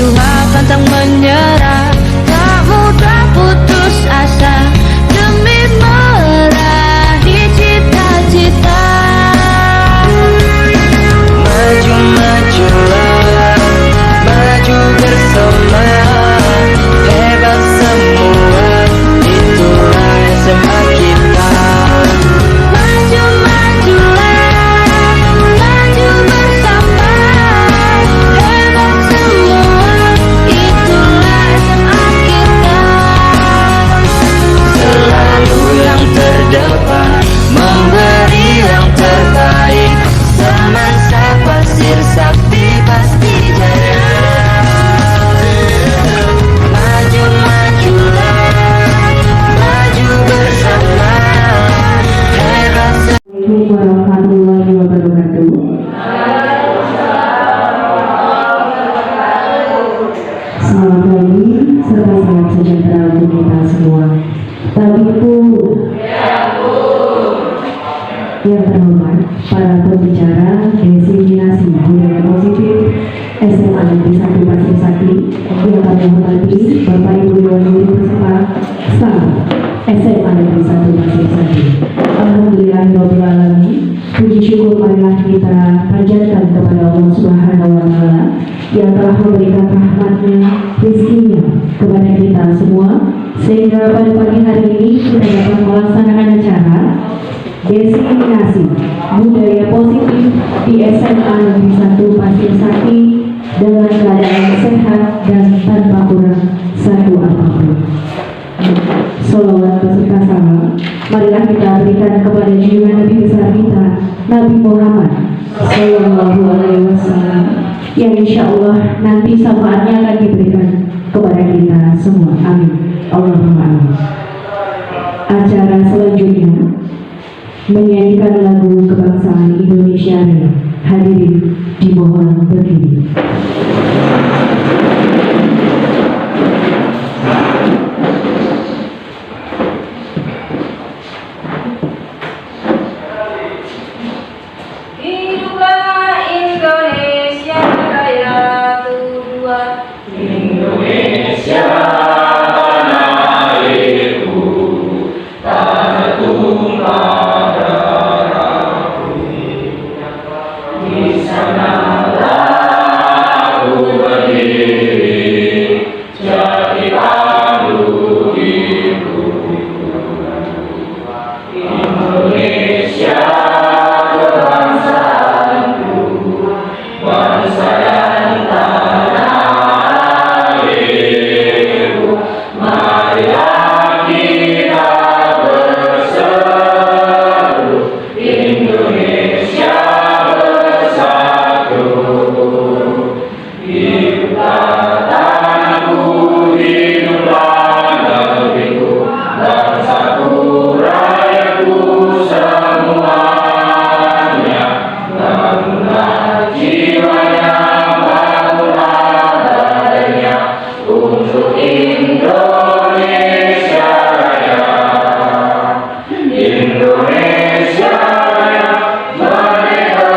berjuang pantang menyerah, tak mudah putus asa demi meraih cita-cita. Maju majulah, maju bersama, hebat semua, itulah SMA kita. Maju majulah, maju bersama, hebat semua, itulah SMA kita. Selalu yang terdepan, memberi yang terbaik, semasa pasir sakti pasti jaya. Maju majulah, maju bersama, hebat. Assalamualaikum warahmatullahi wabarakatuh. Selamat pagi serta salam sejahtera untuk kita semua. Tapi Bu, yang terhormat para pembicara diseminasi budaya positif SMA Negeri 1 Pasir Sakti, yang kami hormati Bapak Ibu Dewan Guru beserta staf SMA Negeri 1 Pasir Sakti. Alhamdulillahirabbil alamin. Puji syukur marilah kita panjatkan kepada Allah Subhanahu wa taala yang telah memberikan rahmatnya, rezekinya kepada kita semua, sehingga pada pagi hari ini kita dapat melaksanakan acara diseminasi budaya positif di SMA Negeri 1 Pasir Sakti dengan keadaan sehat dan tanpa kurang satu apapun. Sholawat beserta salam marilah kita berikan kepada junjungan Nabi besar kita, Nabi Muhammad Sallallahu Alaihi Wasallam, yang insya Allah nanti syafaatnya akan diberikan kepada kita semua. Amin. Allahumma amin. Acara selanjutnya menyanyikan lagu kebangsaan Indonesia Raya. Hadirin dimohon berdiri. Hiduplah Indonesia Raya Tuhan. Indonesia tanah airku, tanah tumpah darahku. Di sanalah aku berdiri, jadi pandu hidupku. Indonesia kebangsaanku, bangsa dan tanah airku. Marilah kita berseru, Indonesia bersatu. Hiduplah tanahku, hiduplah negeriku, bangsaku, rakyatku semuanya. Bangunlah jiwanya, bangunlah badannya untuk Indonesia Raya. Indonesia Raya, merdeka,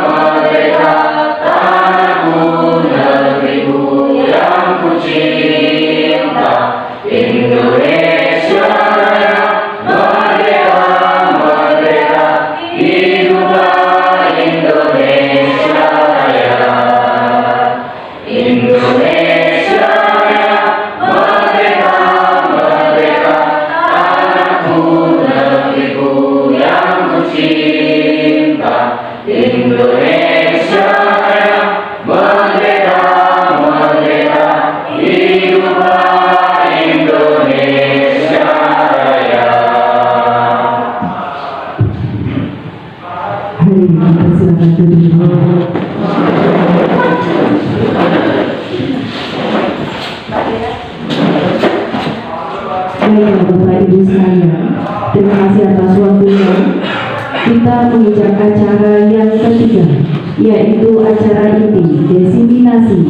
merdeka, tanahku, negeriku yang ku cinta. Indonesia Raya, merdeka, merdeka, hiduplah Indonesia Raya. Indonesia Raya, merdeka, merdeka, tanahku, negeriku yang ku cinta. Indonesia Raya, merdeka, merdeka, hiduplah Indonesia Raya. Hadirin persilakan duduk. Baiklah Bapak Ibu sekalian, terima kasih atas waktunya. Kita menginjak acara yang ketiga, yaitu acara inti diseminasi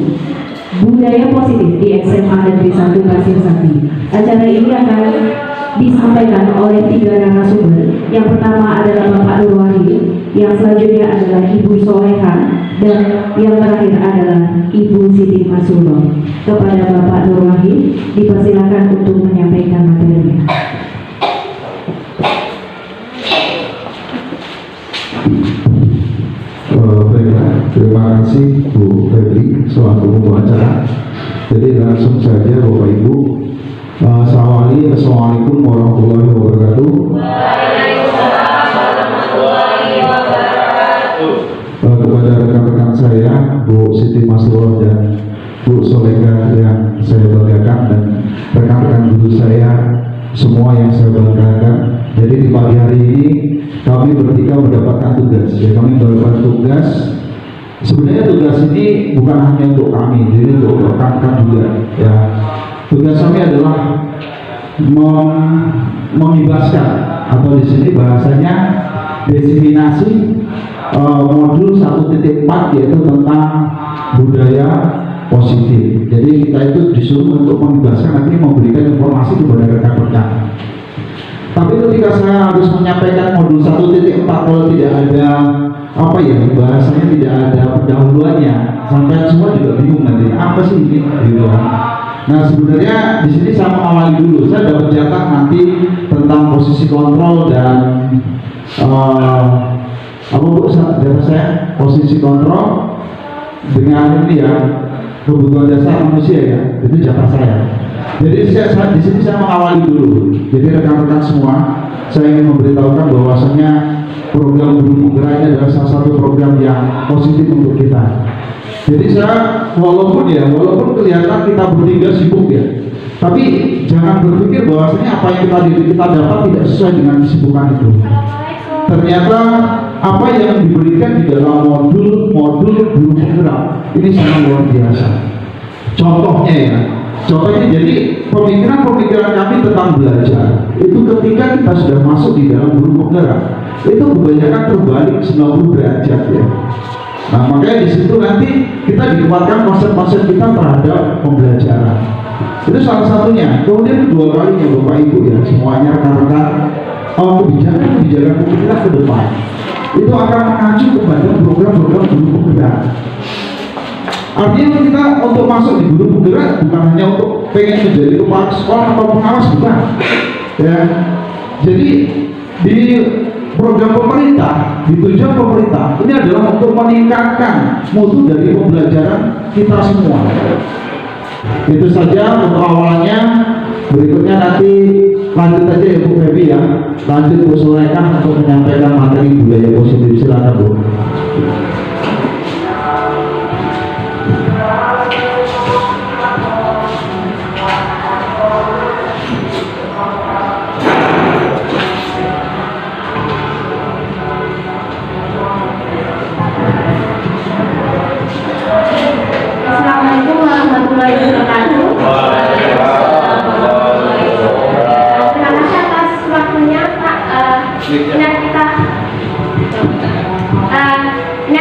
budaya positif di SMA Negeri 1 Pasir Sakti. Acara ini akan disampaikan oleh 3 narasumber. Yang pertama adalah Bapak Nur Wahid, yang selanjutnya adalah Ibu Soleha, dan yang terakhir adalah Ibu Siti Masuloh. kepada Bapak Nur Wahid, dipersilakan untuk menyampaikan materinya. Baiklah, terima kasih Bu Febri selaku pembawa acara. Jadi langsung saja Bapak Ibu. Assalamualaikum warahmatullahi wabarakatuh. Kepada rekan-rekan saya Bu Siti Masroh dan Bu Soleka yang saya banggakan, dan rekan-rekan guru saya semua yang saya banggakan. Jadi di pagi hari ini kami bertiga mendapatkan tugas. Ya, kami mendapatkan tugas. Sebenarnya tugas ini bukan hanya untuk kami, jadi untuk rekan-rekan juga. Ya, tugas kami adalah membebaskan, atau di sini bahasanya diseminasi modul 1.4, yaitu tentang budaya positif. Jadi kita itu disuruh untuk membebaskan, nanti memberikan informasi kepada rekan-rekan. Tapi ketika saya harus menyampaikan modul 1.4, kalau tidak ada bahasanya, tidak ada pendahuluannya, sampai semua juga bingung nanti apa sih ini gitu. Nah, sebenarnya di sini saya mengawali dulu. Saya dapat jatah nanti tentang posisi kontrol dan jatah saya posisi kontrol dengan ini ya, kebutuhan dasar manusia ya, itu jatah saya. Jadi di sini saya mengawali dulu. Jadi rekan-rekan semua, saya ingin memberitahukan bahwasanya program Guru Penggerak ini adalah salah satu program yang positif untuk kita. Jadi saya walaupun kelihatan kita bertiga sibuk ya, tapi jangan berpikir bahwasanya apa yang kita dapat tidak sesuai dengan kesibukan itu. Ternyata apa yang diberikan di dalam modul Guru Penggerak ini sangat luar biasa. Contohnya jadi pemikiran kami tentang belajar itu ketika kita sudah masuk di dalam Guru Penggerak itu kebanyakan terbalik 90 derajat ya. Nah, makanya di situ nanti kita dikuatkan konsep-konsep kita terhadap pembelajaran. Itu salah satunya. Kemudian kedua kalinya Bapak Ibu ya, semuanya rekan-rekan, kebijakan pemikiran ke depan itu akan mengacu kepada program-program Guru Penggerak. Artinya kita untuk masuk di Guru Penggerak bukan hanya untuk pengen menjadi kepala sekolah atau pengawas, bukan ya. Jadi di program pemerintah, di tujuan pemerintah ini adalah untuk meningkatkan mutu dari pembelajaran kita semua. Itu saja untuk awalnya. Berikutnya nanti lanjut aja ya Bu Febi ya, lanjut Bu Sulaiman untuk menyampaikan materi budaya positif. Silakan Bu. Assalamualaikum warahmatullahi wabarakatuh. Terima kasih atas waktunya Pak. Ini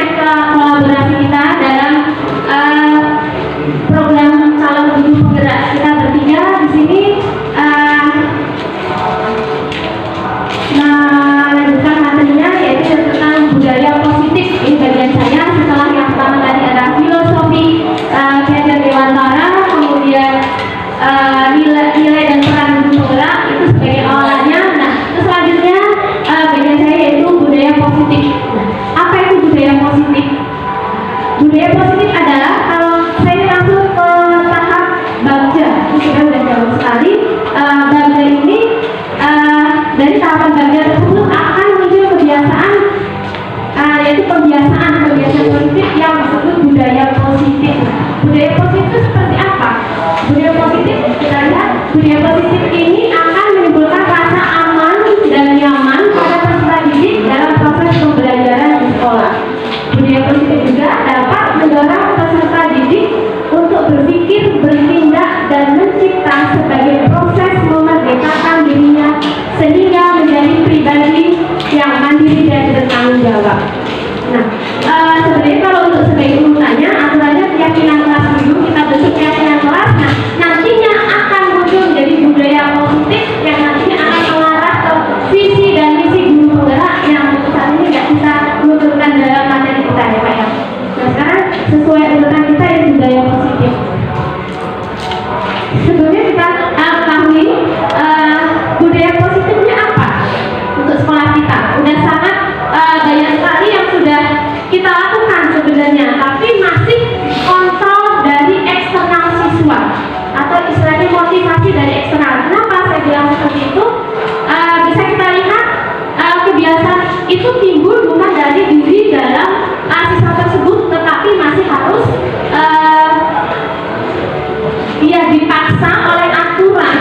terpaksa oleh aturan,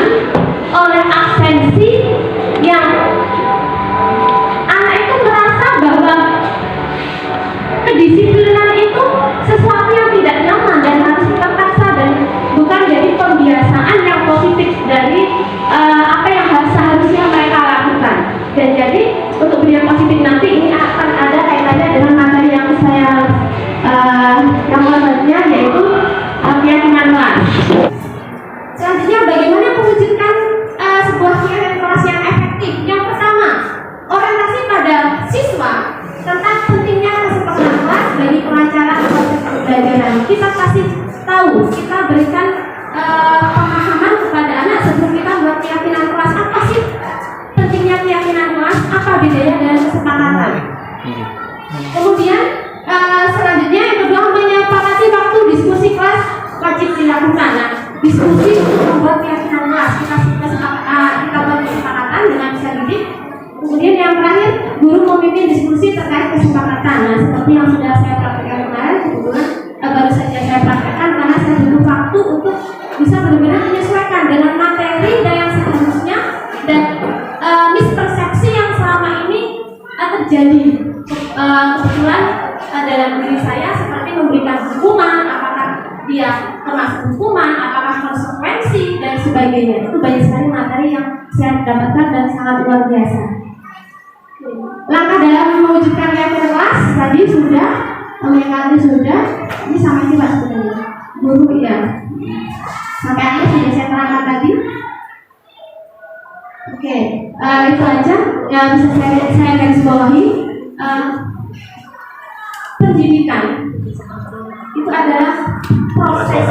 oleh absensi yang anak itu merasa bahwa kedisiplinan itu sesuatu yang tidak nyaman dan harus terpaksa dan bukan jadi pembiasaan yang positif dari apa yang seharusnya mereka lakukan. Dan jadi untuk bidang positif nanti ini akan ada kaitannya dengan materi yang saya yang selanjutnya, yaitu keyakinan kelas. Selanjutnya, bagaimana mewujudkan sebuah keyakinan kelas yang efektif? Yang pertama, orientasi pada siswa tentang pentingnya kesepakatan kelas bagi kelancaran proses pembelajaran. Kita kasih tahu, kita berikan pemahaman kepada anak sebelum kita buat keyakinan kelas. Apa sih pentingnya keyakinan kelas? Apa bedanya dengan kesepakatan? Kemudian selanjutnya yang kedua, menyepakati waktu diskusi kelas wajib dilakukan. Nah, diskusi untuk membuat keyakinan kelas kita buat kesepakatan dengan bisa didik. Kemudian yang terakhir, guru memimpin diskusi terkait kesepakatan. Nah, seperti yang sudah saya praktekkan kemarin, kebetulan baru saja saya praktekkan karena saya butuh waktu untuk bisa benar-benar menyesuaikan dengan materi dan yang seharusnya dan mispersepsi yang selama ini terjadi. Kebetulan dalam diri saya seperti memberikan hukuman, apakah dia termasuk hukuman, apakah konsekuensi dan sebagainya. Itu banyak sekali materi yang saya dapatkan dan sangat luar biasa. Langkah dalam mewujudkan keyakinan kelas tadi sudah, komunikasi sudah, ini sama sih Pak sebenarnya. Guru ya. Sampai akhir sudah saya terangkan tadi. Oke, itu aja yang bisa saya garis bawahi. Pendidikan itu adalah proses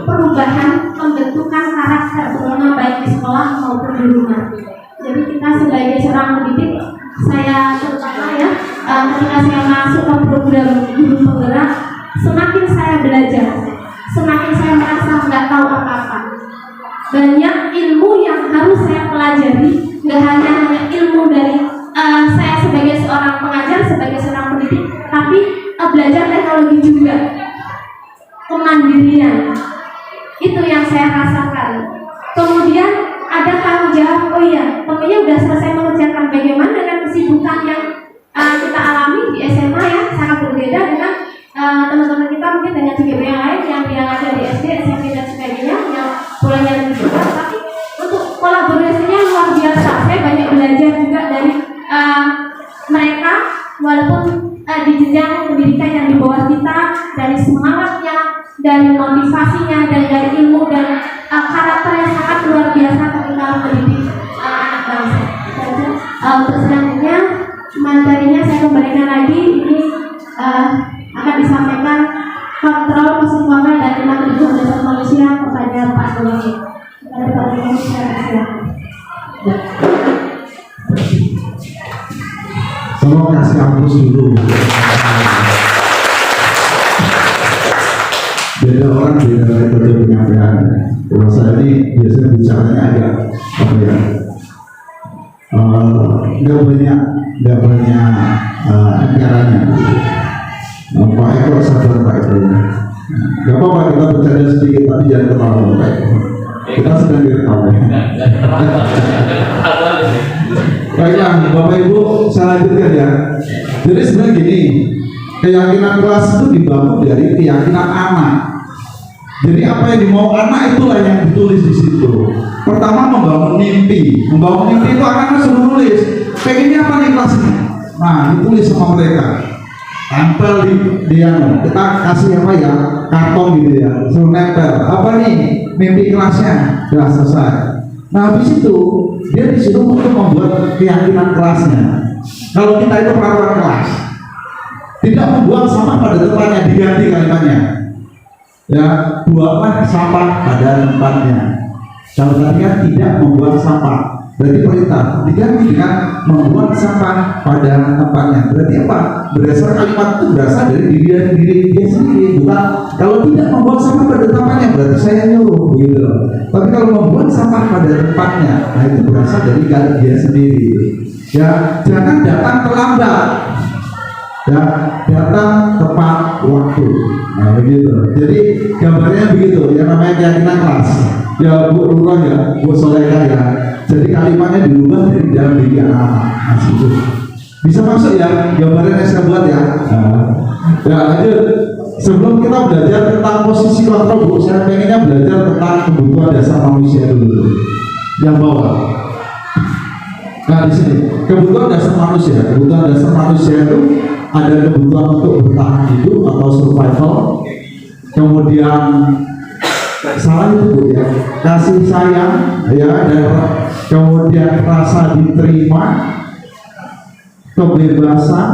perubahan pembentukan karakter, terutama baik di sekolah maupun di rumah. Jadi kita sebagai seorang pendidik, saya terutama ya, ketika saya masuk ke program guru penggerak, semakin saya belajar, semakin saya merasa nggak tahu apa-apa. Banyak ilmu yang harus saya pelajari, nggak hanya ilmu dari saya sebagai seorang pengajar, sebagai seorang pendidik, tapi belajar teknologi juga, kemandirian. Itu yang saya rasakan. Kemudian ada tanggung jawab. Oh iya, temennya udah selesai mengerjakan, bagaimana dengan kesibukan yang kita alami di SMA ya, sangat berbeda dengan teman-teman kita mungkin dengan CGB yang lain yang dia ngajar di SD, SMP dan sebagainya yang polanya lebih besar. Tapi untuk kolaborasinya luar biasa. Saya banyak belajar juga dari mereka, walaupun di jenjang pendidikan yang di bawah kita, dari semangatnya, dari motivasinya, dan dari ilmu dan karakter yang sangat luar biasa ketika mendidik anak bangsa. Untuk selanjutnya materinya saya kembalikan lagi, ini akan disampaikan kontrol keseimbangan dan tentang kehidupan dasar manusia kepada Pak Dolongi. Kepada Pak Dolongi saya silakan. Tolong kasih hapus dulu. Beda orang beda metode penyampaian. Kalau saya ini biasanya bicaranya agak apa ya? Nggak banyak anggarannya. Pak Eko sabar Pak Eko. Gak apa-apa kita bercanda sedikit tapi jangan terlalu Pak Eko. Kita sedang direkam. Baiklah Bapak Ibu, saya lanjutkan ya. Jadi sebenarnya gini, keyakinan kelas itu dibangun dari keyakinan anak. Jadi apa yang dimau anak itulah yang ditulis di situ. Pertama membangun mimpi. Membangun mimpi itu anak-anak suruh nulis. Pengennya apa nih kelas ini? Nah, ditulis sama mereka. Tempel di kita kasih apa ya? Karton gitu ya. Suruh nempel. Apa nih? Mimpi kelasnya. Sudah selesai. Nah, habis itu dia disuruh untuk membuat keyakinan kelasnya. Kalau kita itu peraturan kelas, tidak membuang sampah pada tempatnya, diganti kalimatnya. Ya, buanglah sampah pada tempatnya. Kalau tadi kan tidak membuang sampah, berarti perintah diganti dengan membuang sampah pada tempatnya. Berarti apa? Berdasar kalimat itu berasal dari diri dia sendiri, bukan kalau tidak membuang sampah pada tempatnya berarti saya nyuruh gitu. Tapi kalau membuang sampah pada tempatnya, nah itu berasal dari dia sendiri. Ya, jangan datang terlambat. ya, datang tepat waktu. Nah begitu. Jadi gambarnya begitu, yang namanya keyakinan kelas. Ya Bu Lurah ya, Bu Soleka ya. Jadi kalimatnya dirubah dari dalam diri anak-anak. Nah, gitu. Bisa masuk ya gambarnya yang saya buat ya. Ya lanjut. Sebelum kita belajar tentang posisi kontrol, Bu, saya pengennya belajar tentang kebutuhan dasar manusia dulu. Yang bawah. Nah di sini kebutuhan dasar manusia. Kebutuhan dasar manusia itu ada kebutuhan untuk bertahan hidup atau survival. Kemudian salah itu Bu ya, kasih sayang ya, dan kemudian rasa diterima, kebebasan,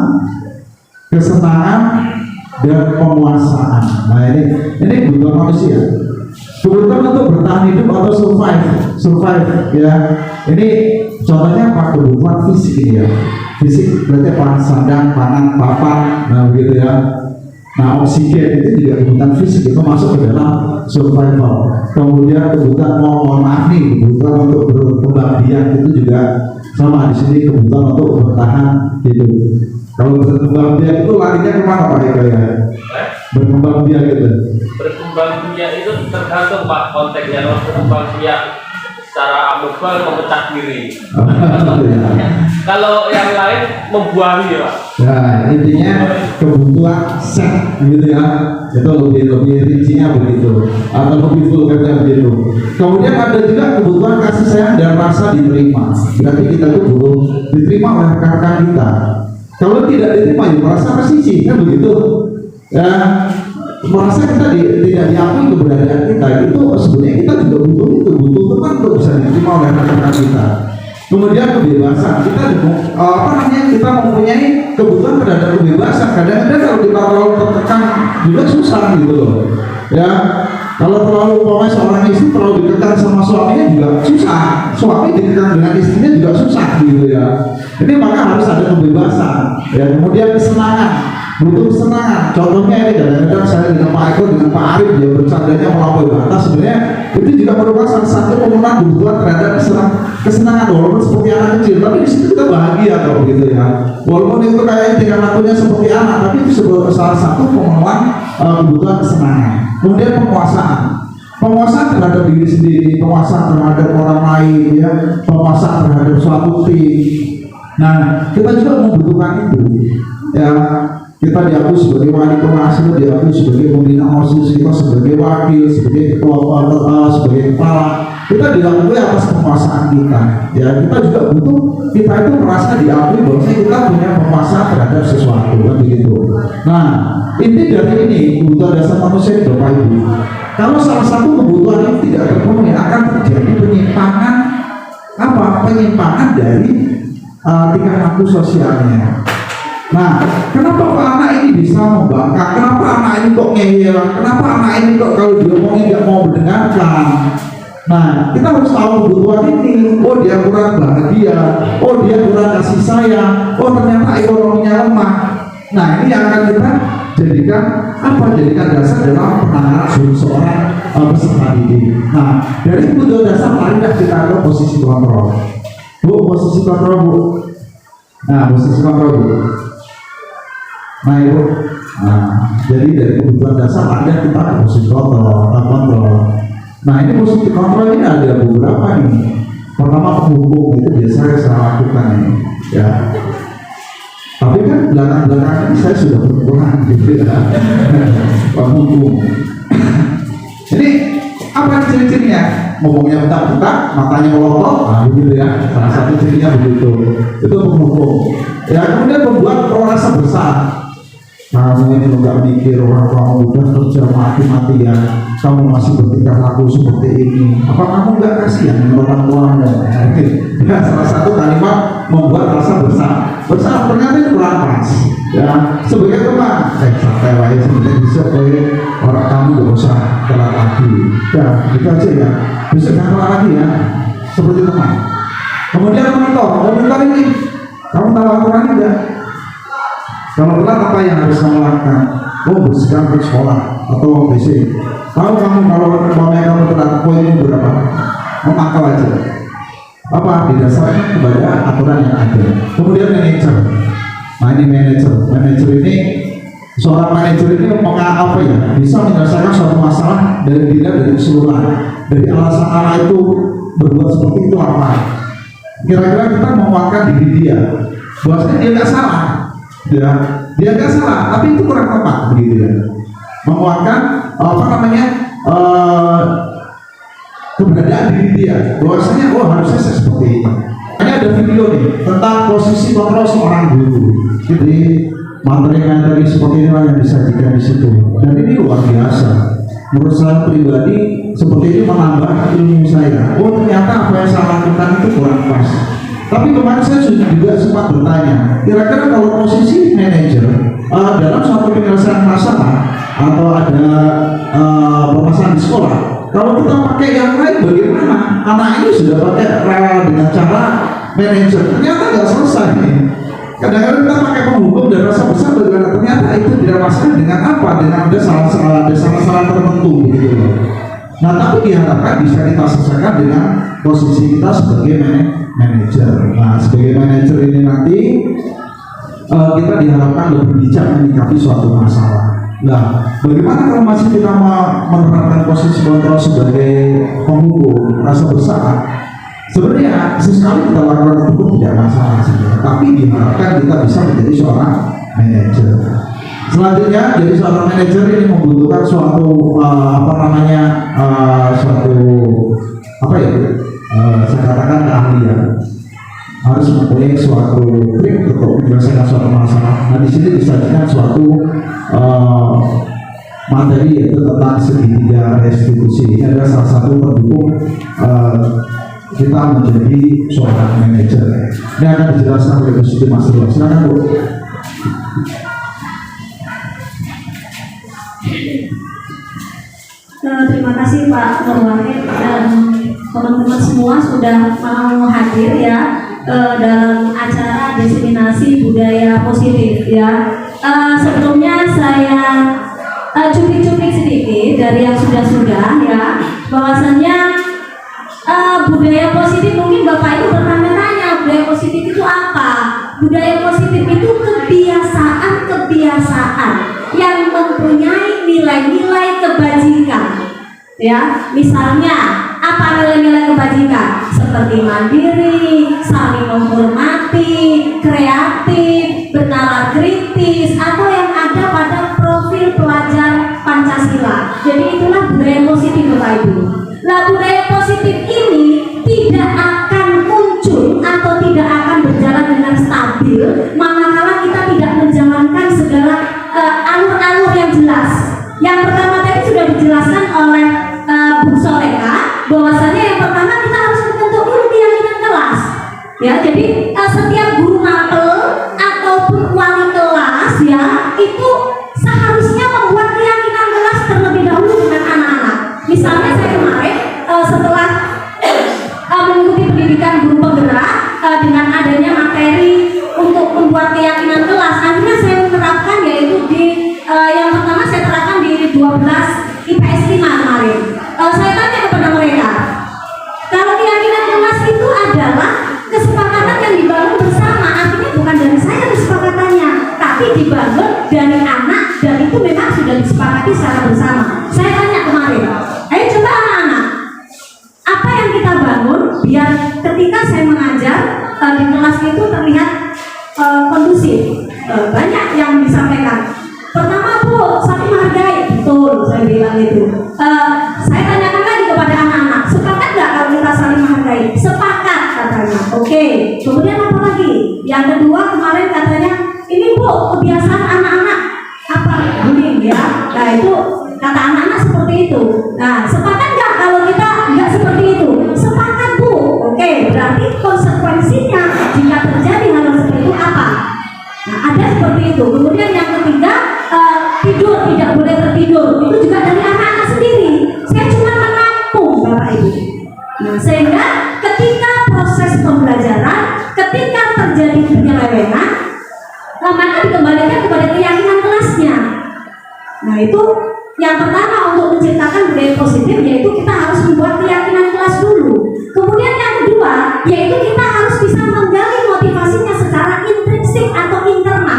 kesenangan, dan penguasaan. Nah ini kebutuhan manusia. Kebutuhan untuk bertahan hidup atau survive ya. Ini contohnya apa? Kebutuhan fisik ini ya. Fisik berarti apa? Sandang, pangan, papan, nah begitu ya. Nah oksigen itu juga kebutuhan fisik, itu masuk ke dalam survival. Kemudian kebutuhan mohon maaf nih, kebutuhan untuk berkembang biak itu juga sama. Di sini kebutuhan untuk bertahan hidup. Kalau berkembang biak itu larinya kemana Pak Eka ya? Berkembang biak gitu. Berkembang biak itu tergantung Pak konteksnya. Kalau berkembang biak secara amobal memecah diri. Kalau yang lain membuahi ya Pak. Ya intinya kebutuhan set gitu ya. Itu lebih rincinya begitu, atau lebih vulgarnya begitu. Kemudian ada juga kebutuhan kasih sayang dan rasa diterima. Berarti kita tuh butuh diterima oleh rekan-rekan kita. Kalau tidak diterima ya merasa tersisih kan begitu. Ya merasa kita tidak diakui keberadaan kita, itu sebenarnya kita juga butuh teman untuk bisa diterima oleh rekan-rekan kita. Kemudian kebebasan, kita mempunyai kebutuhan terhadap kebebasan. Kadang-kadang kalau kita terlalu tertekan juga susah gitu loh. Ya kalau terlalu seorang istri terlalu ditekan sama suaminya juga susah. Suami ditekan dengan istrinya juga susah gitu ya. Ini maka harus ada kebebasan. Ya kemudian kesenangan. Butuh kesenangan. Contohnya ini kadang-kadang saya dengan Pak Eko, dengan Pak Arif dia bercandanya melampaui batas. Sebenarnya itu juga merupakan salah satu pemenuhan kebutuhan terhadap kesenangan, walaupun seperti anak kecil. Tapi di situ kita bahagia kalau gitu ya. Walaupun itu kayaknya tinggal lakunya seperti anak, tapi itu salah satu pemenuhan kebutuhan kesenangan. Kemudian penguasaan terhadap diri sendiri, penguasaan terhadap orang lain, ya, penguasaan terhadap suatu tim. Nah, kita juga membutuhkan itu. Ya, kita diakui sebagai wali pengasuh, diakui sebagai pembina OSIS, kita sebagai wakil, sebagai ketua, sebagai kepala, kita diakui atas penguasaan kita. Ya, kita juga butuh, kita itu merasa diakui bahwa kita punya penguasaan terhadap sesuatu, kan begitu. Nah, inti dari ini kebutuhan dasar manusia itu Bapak Ibu. Kalau salah satu kebutuhan ini tidak terpenuhi, akan terjadi penyimpangan dari tingkah laku sosialnya. Nah, kenapa Pak anak ini bisa membangkang? Kenapa anak ini kok ngeyel? Kenapa anak ini kok kalau diomongin nggak mau mendengarkan? Nah, kita harus tahu kebutuhan ini. Oh, dia kurang bahagia. Oh, dia kurang kasih sayang. Oh, ternyata ekonominya lemah. Nah, ini yang akan kita jadikan dasar dalam penanganan seorang peserta didik. Nah, dari kebutuhan dasar marilah kita ke posisi kontrol. Bu, posisi kontrol Bu. Nah, posisi kontrol Bu. Nah Ibu, jadi dari kebutuhan dasar ada kita ke posisi kontrol. Nah ini posisi kontrol ini ada beberapa nih. Pertama penghukum, itu biasa saya lakukan ini, ya. Tapi kan belakang-belakang ini saya sudah berkurang gitu ya. Penghukum. Ini apa ciri-cirinya? Ngomongnya bentak-bentak, matanya melotot, nah begitu ya. Salah satu cirinya begitu. Itu penghukum. Ya kemudian membuat rasa besar. Kamu ini nggak mikir, orang kamu udah kerja mati-matian, kamu masih bertingkah laku seperti ini. Apa kamu nggak kasihan dengan orang tuamu? Ya, salah satu kalimat membuat rasa besar ternyata itu pas. Ya, sebagai teman, santai wae sebenarnya bisa orang kamu nggak usah telat lagi. Ya, gitu aja ya. Bisa jangan telat lagi ya, seperti teman. Kemudian monitor ini, kamu tahu aturan enggak? Kalau telat apa yang harus kamu lakukan? Oh, bersihkan ke sekolah atau BC. Tahu kamu kalau kamu telat poin berapa? Memangkal aja. Apa? Didasarkan kepada aturan yang ada. Kemudian manajer. Nah ini manajer ini seorang manajer ini apa ya, bisa menyelesaikan suatu masalah dari keseluruhan, dari alasan anak itu berbuat seperti itu apa. Kira-kira kita menguatkan diri dia, bahwasanya dia nggak salah, dia nggak salah, tapi itu kurang tepat begitu ya. Menguatkan keberadaan diri dia, bahwasanya harusnya saya seperti ini. Ini ada video nih tentang posisi kontrol seorang guru. Jadi materi-materi seperti inilah yang disajikan di situ, dan ini luar biasa. Menurut saya pribadi seperti ini menambah ilmu saya. Ternyata apa yang saya lakukan itu kurang pas. Tapi kemarin saya juga sempat bertanya, kira-kira kalau posisi manajer dalam suatu penyelesaian masalah atau ada permasalahan di sekolah, kalau kita pakai yang lain bagaimana? Anak ini sudah pakai dengan cara manajer, ternyata nggak selesai. Kadang-kadang kita pakai penghukum dan rasa besar, bagaimana ternyata itu tidak masalah dengan apa? Dengan ada salah-salah tertentu gitu loh. Nah, tapi diharapkan bisa kita selesaikan dengan posisi kita sebagai manajer. Nah, sebagai manajer ini nanti kita diharapkan lebih bijak menyikapi suatu masalah. Nah, bagaimana kalau masih kita menerapkan posisi kontrol sebagai penghukum, rasa bersalah? Sebenarnya sesekali kita lakukan itu tidak masalah sebenarnya, tapi diharapkan kita bisa menjadi seorang manajer. Selanjutnya, jadi seorang manajer ini membutuhkan suatu saya katakan keahlian. Harus mempunyai suatu trik untuk menyelesaikan suatu masalah. Nah, di sini disajikan suatu materi yaitu tentang segitiga restitusi. Ini adalah salah satu pendukung kita menjadi seorang manajer. Ini akan dijelaskan oleh Bu Siti Mas Ridwan. Silakan Bu. Terima kasih Pak Nur Wahid dan teman-teman semua sudah mau hadir ya dalam acara diseminasi budaya positif ya. Sebelumnya saya cuplik-cuplik sedikit dari yang sudah-sudah ya, bahwasannya budaya positif, mungkin Bapak Ibu bertanya-tanya budaya positif itu apa? Budaya positif itu kebiasaan yang mempunyai nilai-nilai kebajikan ya. Misalnya apa nilai-nilai kebajikan? Seperti mandiri, saling menghormati, kreatif, bernalar kritis, atau yang ada pada profil pelajar Pancasila. Jadi itulah budaya positif Bapak Ibu. Nah, budaya positif ini tidak akan muncul atau tidak akan berjalan dengan stabil manakala kita tidak menjalankan segala alur-alur yang jelas. Yang pertama tadi sudah dijelaskan oleh Bu Soleka, bahwasanya yang pertama kita harus membentuk dulu keyakinan kelas. Ya, jadi setiap guru mapel ataupun wali kelas ya itu seharusnya membuat keyakinan kelas terlebih dahulu dengan anak-anak. Misalnya saya kemarin setelah mengikuti pendidikan guru penggerak dengan adanya materi untuk membuat keyakinan kelas, akhirnya saya menerapkan yaitu di yang pertama saya terapkan di 12 IPS 5 kemarin. Saya tanya kepada mereka, kalau keyakinan kelas itu adalah kesepakatan yang dibangun bersama, artinya bukan dari saya kesepakatannya, tapi dibangun dari anak, dan itu memang sudah disepakati secara bersama. Saya tanya kemarin, ayo coba anak-anak, apa yang kita bangun biar ketika saya mengajar di kelas itu terlihat kondusif. Banyak yang disampaikan. Pertama, Bu, saling menghargai. Betul, saya bilang itu. Saya tanyakan lagi kepada anak-anak, sepakat nggak kalau kita saling menghargai? Sepakat katanya. Oke. Kemudian apa lagi? Yang kedua kemarin katanya, ini Bu, kebiasaan anak-anak apa? Bullying ya. Nah itu kata anak-anak seperti itu. Nah, sepakat nggak kalau kita nggak seperti itu? Sepakat Bu. Oke, berarti konsekuensinya jika terjadi hal seperti itu apa? Nah, ada seperti itu. Kemudian yang ketiga, tidur tidak boleh tertidur. Itu juga dari anak-anak sendiri. Saya cuma menampung Bapak Ibu. Nah, sehingga ketika proses pembelajaran, ketika terjadi penyelewengan, maka dikembalikan kepada keyakinan kelasnya. Nah, itu yang pertama untuk menciptakan budaya positif, yaitu kita harus membuat keyakinan kelas dulu. Kemudian yang kedua, yaitu kita harus bisa menggali motivasinya secara intrinsik atau internal.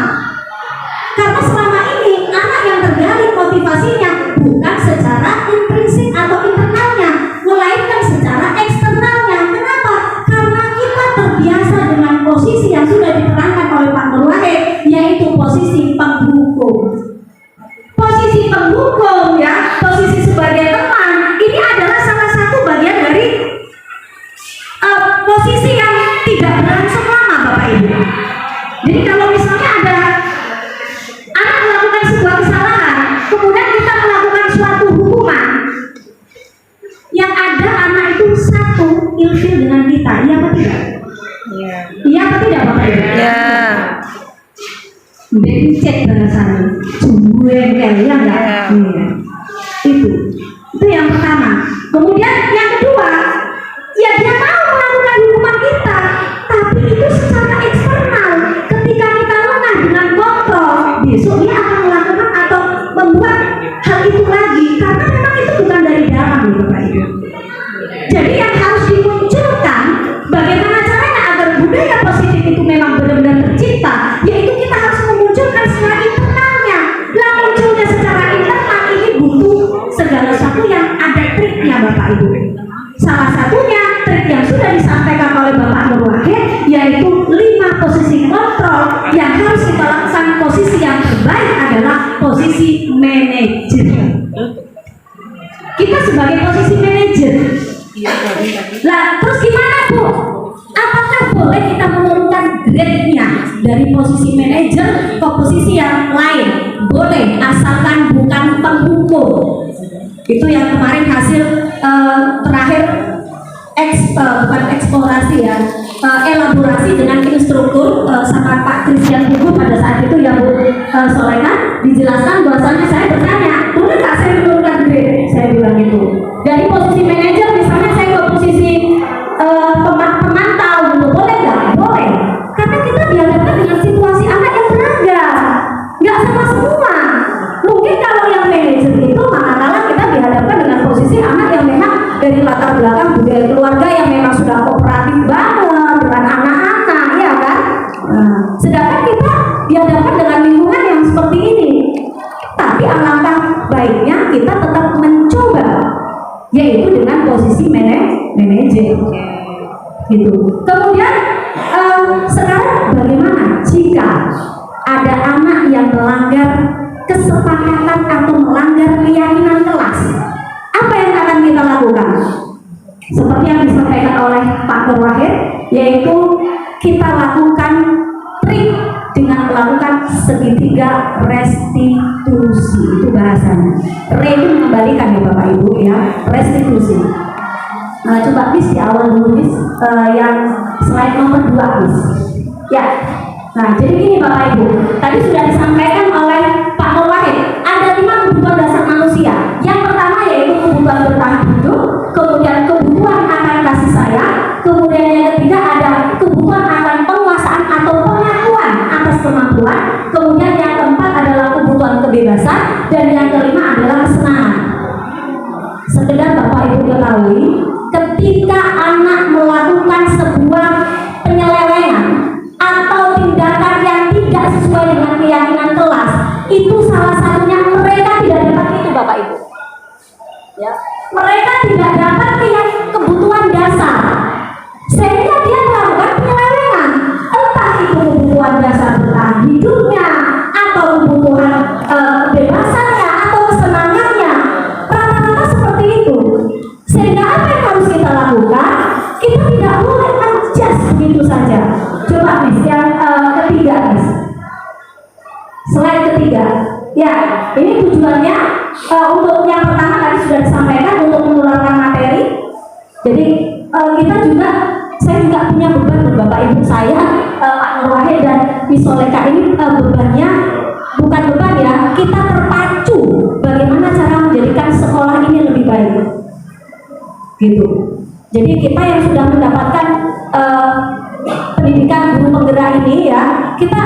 tidak berlangsung lama Bapak Ibu. Jadi kalau misalnya ada anak melakukan sebuah kesalahan, kemudian kita melakukan suatu hukuman, yang ada anak itu satu ilfil dengan kita, iya apa tidak? Iya apa tidak Bapak Ibu? Ya. Becek bahasanya, jumbueng ya enggak? Iya. Itu yang pertama. Kemudian yang kedua, ya dia mau melakukan hukuman kita, tapi itu secara eksternal. Ketika kita lengah dengan kontrol, besok dia akan melakukan atau membuat hal itu lagi, karena memang itu bukan dari dalam, Bapak Ibu. Jadi yang harus dimunculkan, bagaimana caranya agar budaya positif itu memang benar-benar tercipta, yaitu kita harus memunculkan secara internalnya. Lah munculnya secara internal ini butuh segala sesuatu yang ada triknya Bapak Ibu. Salah satunya trik yang sudah disampaikan oleh Bapak Nur Wahid, yaitu 5 posisi kontrol yang harus kita lakukan. Posisi yang terbaik adalah posisi manajer. Kita sebagai posisi manajer. Lah terus gimana Bu? Apakah boleh kita menurunkan grade-nya dari posisi manajer ke posisi yang lain? Boleh, asalkan bukan penghukum. Itu yang kemarin hasil terakhir bukan eksplorasi ya, elaborasi dengan instruktur sama Pak Christian Hugo pada saat itu ya Bu Soleha, dijelaskan bahwasanya saya bertanya, boleh nggak saya menurunkan grade? Saya bilang itu dari posisi manajer misalnya saya ke posisi pemantau gitu, boleh nggak? Boleh, karena kita dihadapkan dengan situasi anak yang beragam, nggak sama semua. Mungkin kalau yang manajer itu manakala kita dihadapkan dengan posisi anak yang memang dari latar belakang budaya keluarga yang memang sudah kooperatif banget dengan anak-anak, ya kan? Sedangkan kita dihadapkan dengan lingkungan yang seperti ini. Tapi alangkah baiknya kita tetap mencoba, yaitu dengan posisi manajer. Gitu. Kemudian sekarang bagaimana jika ada anak yang melanggar kesepakatan atau melanggar keyakinan kelas? Apa yang akan kita lakukan? Seperti yang disampaikan oleh Pak Nur Wahid, yaitu kita lakukan trik dengan melakukan segitiga restitusi. Itu bahasanya. Re itu mengembalikan ya Bapak Ibu ya, restitusi. Nah, coba Miss di awal dulu Miss, yang slide nomor 2 Miss. Ya. Nah, jadi gini Bapak Ibu, tadi sudah disampaikan oleh Pak Nur Wahid, ada 5 kebutuhan dasar manusia. Yang pertama yaitu kebutuhan bertahan hidup, kemudian kebutuhan akan kasih sayang, kemudian yang ketiga ada kebutuhan akan penguasaan atau pengakuan atas kemampuan, kemudian yang keempat adalah kebutuhan kebebasan, dan yang kelima adalah kesenangan. Sekedar Bapak Ibu ketahui, ketika anak melakukan sebuah penyelewengan atau tindakan yang tidak sesuai dengan keyakinan kelas, itu salah satunya mereka tidak dapat itu Bapak Ibu. Ya, mereka tidak dapat kebutuhan dasar, sehingga dia melakukan penyelewengan. Entah itu kebutuhan dasar bertahan hidupnya, atau kebutuhan kebebasannya, atau kesenangannya. Rata-rata seperti itu. Sehingga apa yang harus kita lakukan? Kita tidak boleh adjust begitu saja. Coba Miss, yang ketiga Miss, slide ketiga. Ya, ini tujuannya untuk yang pertama tadi sudah disampaikan, untuk menularkan materi. Jadi kita juga, saya juga punya beban Bapak Ibu saya, Pak Nur Wahid dan Miss Soleka ini bebannya bukan beban ya, kita terpacu bagaimana cara menjadikan sekolah ini lebih baik. Gitu. Jadi kita yang sudah mendapatkan pendidikan guru penggerak ini ya, kita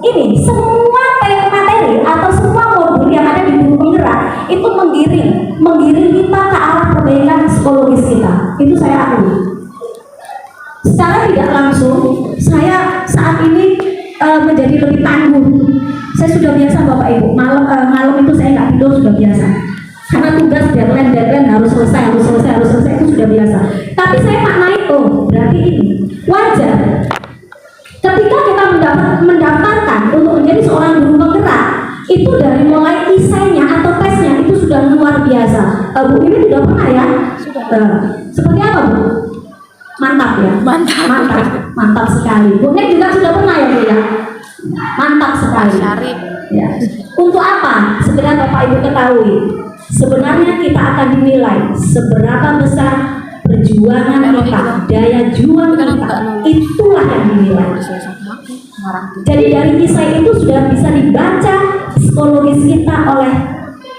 ini semua materi atau semua modul yang ada di guru penggerak itu menggiring kita ke arah perbaikan psikologis kita. Itu saya akui. Secara tidak langsung saya saat ini menjadi lebih tangguh. Saya sudah biasa Bapak Ibu, malam itu saya nggak tidur sudah biasa. Karena tugas deadline harus selesai itu sudah biasa. Tapi saya maknai berarti ini wajar. Ketika kita mendaftarkan untuk menjadi seorang guru penggerak, itu dari mulai isainya atau tesnya itu sudah luar biasa. Bu ini sudah pernah ya? Sudah. Seperti apa Bu? Mantap ya? Mantap. Mantap, mantap sekali. Bu Nek juga sudah pernah ya Bu ya? Mantap sekali. Syarif. Ya. Untuk apa? Sebenarnya Bapak Ibu ketahui, sebenarnya kita akan dinilai seberapa besar perjuangan kita, daya juang kita, itulah yang dinilai. Jadi dari kisah itu sudah bisa dibaca psikologis kita oleh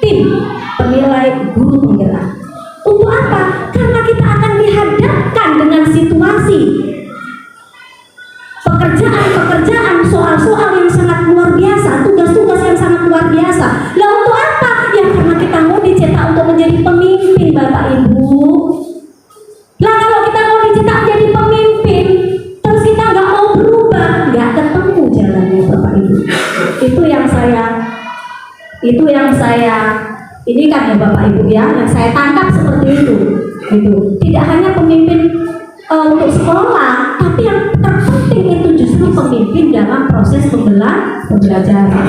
tim penilai guru penggerak. Untuk apa? Karena kita akan dihadapkan dengan situasi pekerjaan, soal-soal yang sangat luar biasa, tugas-tugas yang sangat luar biasa. Lah untuk apa? Ya karena kita mau dicetak untuk menjadi pemimpin, Bapak Ibu. Lah kalau kita mau dicetak menjadi pemimpin, terus kita nggak mau berubah, nggak ketemu jalannya, Bapak Ibu. Itu yang saya ini kan ya Bapak Ibu ya, yang saya tangkap seperti itu. Gitu. Tidak hanya pemimpin untuk sekolah, tapi yang terpenting itu justru pemimpin dalam proses pembelajaran.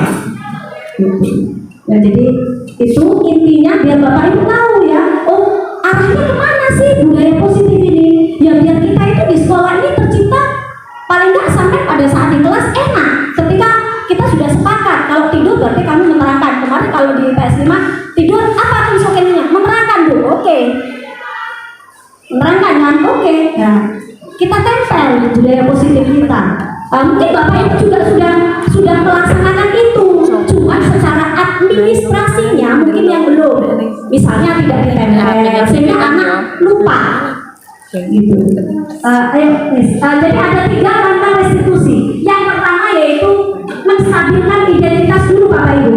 Gitu. Ya, jadi itu intinya biar Bapak Ibu tahu ya, oh arahnya kemana sih budaya positif ini? Ya biar kita itu di sekolah ini tercipta paling nggak sampai pada saat di kelas enak. Ketika kita sudah sepakat kalau tidur berarti kami menerangkan. Kemarin kalau di PS5 tidur apa konsekuensinya? Menerangkan dulu, oke. Menerangkan kan? Oke. Ya. Kita tempel budaya positif kita. Mungkin Bapak Ibu juga sudah melaksanakan itu, cuma secara administrasinya mungkin yang belum. Misalnya tidak ditempel sehingga anak lupa. Gitu. Jadi ada 3 langkah restitusi. Yang pertama yaitu menstabilkan identitas dulu Bapak Ibu.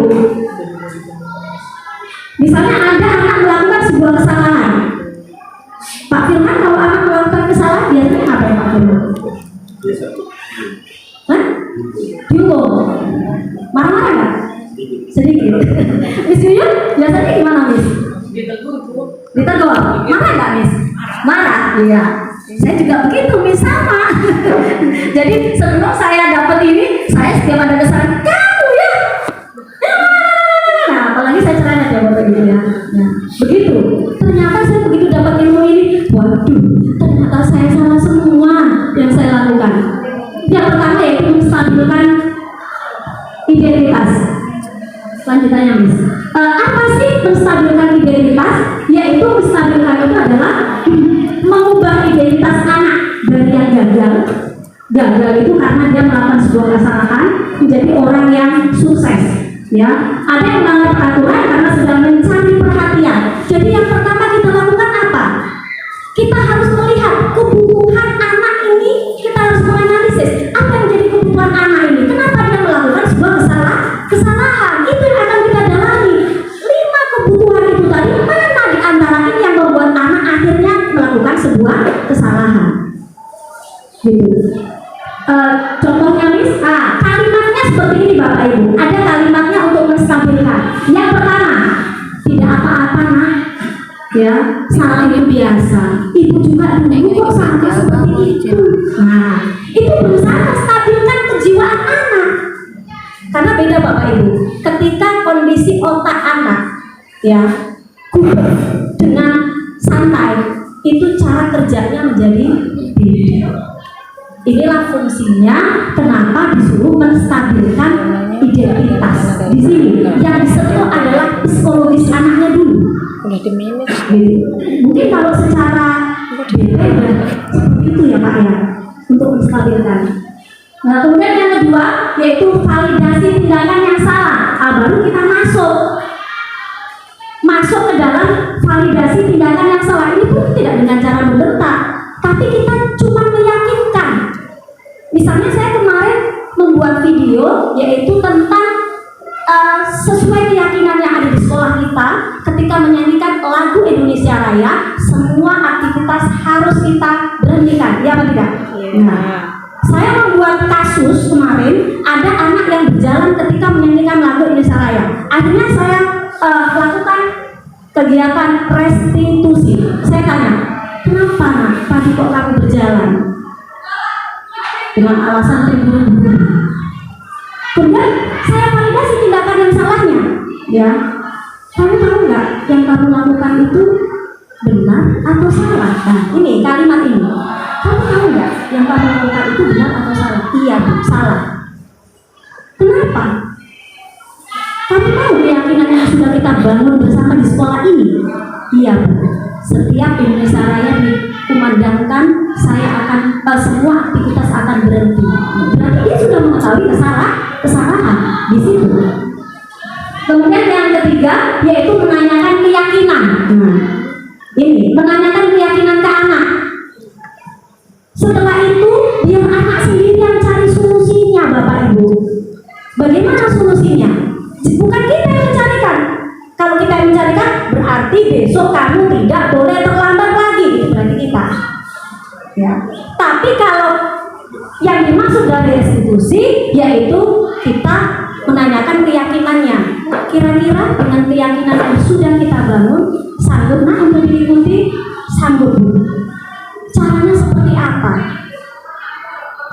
Misalnya ada anak melakukan sebuah kesalahan. Pak Firman, kalau anak melakukan kesalahan biasanya apa ya Pak Firman? Hah? Dihukum? Marah-marah nggak? Sedikit. Miss Yuyun biasanya gimana Miss? Ditegur. Marah nggak Miss? Marah? Iya. Saya juga begitu Miss, sama. Jadi sebelum saya dapat ini, saya setiap ada kesalahan kamu ya. Nah, apalagi saya cerahnya ya Bapak Ibu ya. Nah, begitu. Ternyata saya begitu dapat ilmu ini, waduh, ternyata saya salah semua yang saya lakukan. Yang pertama yaitu menstabilkan identitas. Lanjutannya Miss. Apa sih menstabilkan identitas? Yaitu menstabilkan itu adalah mengubah identitas anak dari yang gagal. Gagal itu karena dia melakukan sebuah kesalahan menjadi orang yang sukses. Ya, ada yang melanggar peraturan karena sedang mencari perhatian. Jadi yang pertama kita lakukan apa? Kita harus melihat kebutuhan anak ini. Kita harus menganalisis apa yang jadi kebutuhan anak ini. Kenapa dia melakukan sebuah kesalahan? Itu yang akan kita dalami. 5 kebutuhan itu tadi, mana di antara ini yang membuat anak akhirnya melakukan sebuah kesalahan? Gitu. Contohnya Miss, kalimatnya seperti ini Bapak Ibu. Ada kalimatnya untuk menstabilkan. Yang pertama, tidak apa-apa nak. Ya, salah itu biasa. Ibu juga dulu kok sampai seperti itu. Nah, itu berusaha menstabilkan kejiwaan anak. Karena beda Bapak Ibu. Ketika kondisi otak anak, ya, kubur dengan santai, itu cara kerjanya menjadi beda. Inilah fungsinya kenapa disuruh menstabilkan identitas. Di sini yang disentuh adalah psikologis anaknya dulu. Mungkin kalau secara beda seperti itu ya Pak ya, untuk menstabilkan. Nah kemudian yang kedua yaitu validasi tindakan yang salah. Baru kita masuk ke dalam validasi tindakan yang salah. Ini pun tidak dengan cara membentak, tapi kita cuma meyakinkan. Misalnya saya kemarin membuat video yaitu tentang sesuai keyakinan yang ada di sekolah kita, ketika menyanyikan lagu Indonesia Raya, semua aktivitas harus kita berhentikan, ya apa tidak? Nah, saya membuat kasus kemarin, ada anak yang berjalan ketika menyanyikan lagu Indonesia Raya. Akhirnya saya lakukan kegiatan restitusi. Saya tanya, kenapa nak, tadi kok kamu berjalan? Dengan alasan terburu-buru. Kemudian saya validasi tindakan yang salahnya. Ya, kamu tahu nggak yang kamu lakukan itu benar atau salah? Nah, ini kalimat ini. Kamu tahu nggak yang kamu lakukan itu benar atau salah? Iya Bu, salah. Kenapa? Kamu tahu keyakinan yang sudah kita bangun bersama di sekolah ini? Iya Bu. Setiap Indonesia Raya dikumandangkan, saya akan semua aktivitas akan berhenti. Berarti dia sudah mengetahui kesalahan di situ. Kemudian yang ketiga yaitu menanyakan keyakinan. Ini menanyakan keyakinan ke anak. Setelah itu biar anak sendiri yang cari solusinya, Bapak Ibu. Bagaimana solusinya? Bukan kita yang mencarikan. Kalau kita yang mencarikan, berarti besok kamu tidak boleh terlambat lagi. Berarti kita. Ya. Tapi kalau yang dimaksud dari restitusi yaitu kita menanyakan keyakinannya. Kira-kira dengan keyakinan yang sudah kita bangun, sanggup nah untuk diikuti? Sanggup Bu. Caranya seperti apa?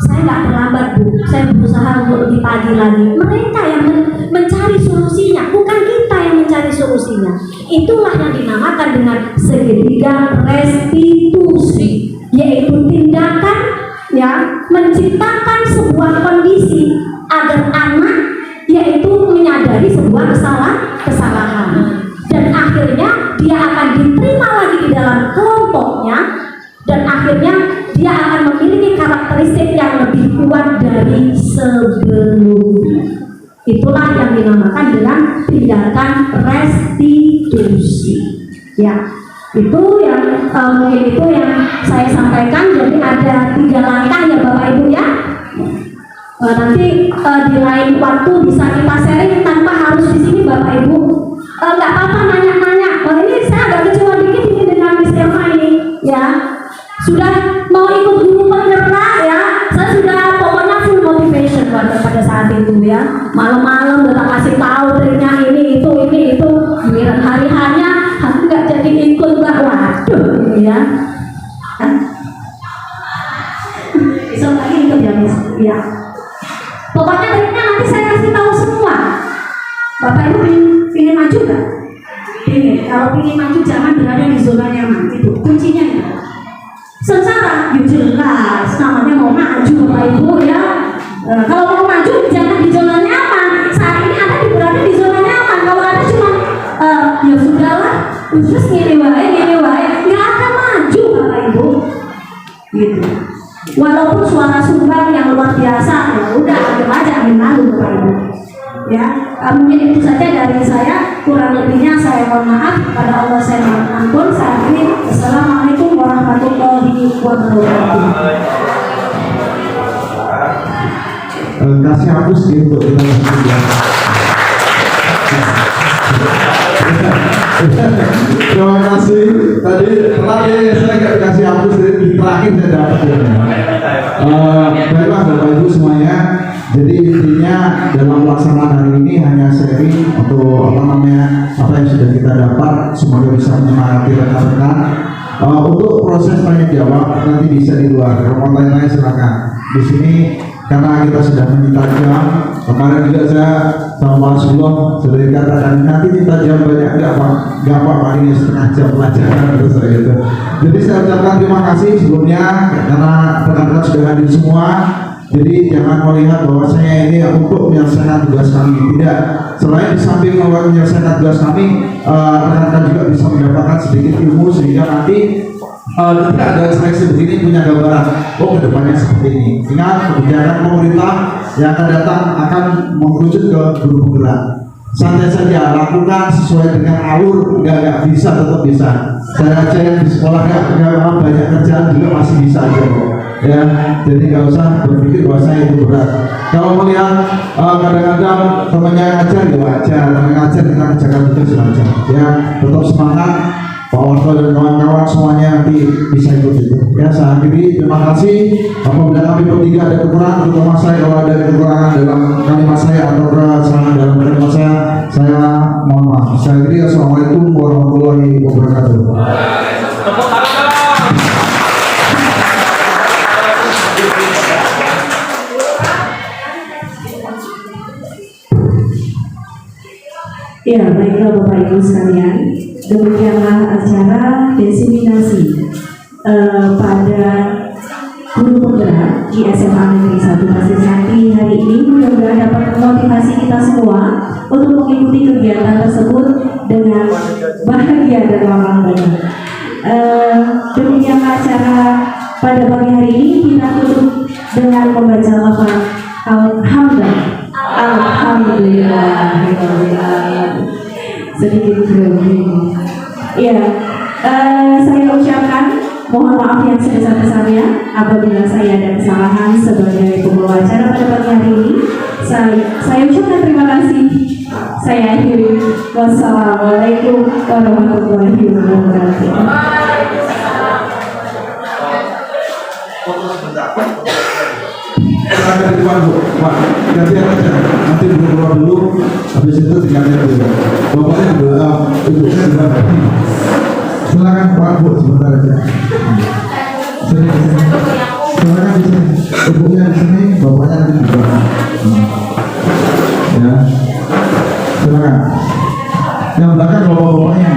Saya nggak terlambat Bu, saya berusaha untuk lebih pagi lagi. Mereka yang mencari solusinya, bukan kita yang mencari solusinya. Itulah yang dinamakan dengan segitiga restitusi, yaitu tindakan ya menciptakan sebuah kondisi agar anak yaitu menyadari sebuah kesalahan dan akhirnya dia akan diterima lagi di dalam kelompoknya dan akhirnya dia akan memiliki karakteristik yang lebih kuat dari sebelumnya. Itulah yang dinamakan dengan tindakan restitusi. Ya, itu yang mungkin itu yang saya sampaikan. Jadi ada 3 langkah ya Bapak Ibu ya. Nanti di lain waktu bisa kita sharing tanpa harus di sini Bapak Ibu. Nggak apa-apa nanya-nanya. Ini saya agak kecewa dikit ini dengan Miss Emma ini ya. Sudah mau ikut guru penggerak ya. Saya sudah pokoknya full motivation pada saat itu ya. Malam-malam udah kasih tahu triknya ini itu. Giliran hari-harinya aku nggak jadi ikut Mbak. Waduh ini ya. Besok lagi ikut ya Miss. Ya. Pokoknya triknya nanti saya kasih tahu semua. Bapak Ibu ingin maju nggak? Ingin. Kalau ingin maju jangan berada di zona nyaman. Itu kuncinya ya. Sengsara, ya jelas. Namanya mau maju Bapak Ibu ya. Kalau mau maju jangan di zona nyaman. Saat ini Anda berada di zona nyaman. Kalau Anda cuma ya sudahlah, terus gini wae, nggak akan maju Bapak Ibu. Gitu. Walaupun suara sumbang yang luar biasa, ya udah anggap aja angin lalu Bapak Ibu. Ya, mungkin itu saja dari saya. Kurang lebihnya saya mohon maaf. Pada Allah saya mohon ampun. Saat ini, Assalamualaikum warahmatullahi wabarakatuh. Kasih hapus gitu kita terima kasih. Tadi telat ya saya nggak dikasih hapus, jadi terakhir saya dapat ya. Baiklah Bapak Ibu semuanya. Jadi intinya dalam pelaksanaan hari ini hanya sharing untuk apa yang sudah kita dapat, semoga bisa menyemangati rekan-rekan. Untuk proses tanya jawab nanti bisa di luar. Kalau mau tanya-tanya silakan. Di sini karena kita sudah menyita jam. Kemarin juga saya sama Pak Rasulullah sudah dikatakan nanti minta jam banyak nggak apa ini setengah jam pelajaran terus gitu. Jadi saya ucapkan terima kasih sebelumnya karena rekan-rekan sudah hadir semua. Jadi jangan melihat bahwasanya ini untuk menyelesaikan tugas kami, tidak. Selain di samping menyelesaikan tugas kami, rekan-rekan juga bisa mendapatkan sedikit ilmu sehingga nanti ketika ada seleksi begini punya gambaran, oh kedepannya seperti ini. Ingat kebijakan pemerintah yang akan datang akan mengerucut ke guru penggerak. Santai saja, lakukan sesuai dengan alur, nggak bisa tetap bisa. Saya aja yang di sekolah nggak banyak kerjaan juga masih bisa aja kok. Ya, jadi nggak usah berpikir bahwasanya itu berat. Kalau melihat kadang-kadang temannya ngajar ya wajar, temannya ngajar kita kerjakan tugas wajar. Ya, tetap semangat. Pak Warto dan kawan-kawan semuanya nanti bisa ikut itu. Ya, saya akhiri. Terima kasih. Apabila kami bertiga ada kekurangan, terutama saya kalau ada kekurangan dalam kalimat saya atau kesalahan dalam kalimat saya mohon maaf. Saya akhiri. Assalamualaikum warahmatullahi wabarakatuh. Tepuk tangan. Ya, baiklah Bapak Ibu sekalian, demikianlah acara deseminasi pada di SMA Negeri 1 Pasir Santri hari ini mudah-mudahan dapat memotivasi kita semua untuk mengikuti kegiatan tersebut dengan bahagia dan bangga. Demikian acara pada pagi hari ini, kita tutup dengan membaca lafaz Alhamdulillah. Sedikit grogi. Ya, saya ucapkan mohon maaf yang sebesar-besarnya apabila saya ada kesalahan sebagai pembawa acara pada pagi hari ini. Saya ucapkan terima kasih. Saya akhiri. Wassalamualaikum warahmatullahi wabarakatuh. Silakan di depan Bu, Pak. Gantian aja. Nanti keluar dulu. Habis itu tinggal lihat dulu. Bapaknya ibu saya di mana? Silakan Pak Bu, sebentar aja. Sini. Silakan di sini. Ibunya di sini, bapaknya di belakang. Ya. Silakan. Yang belakang bapak-bapaknya.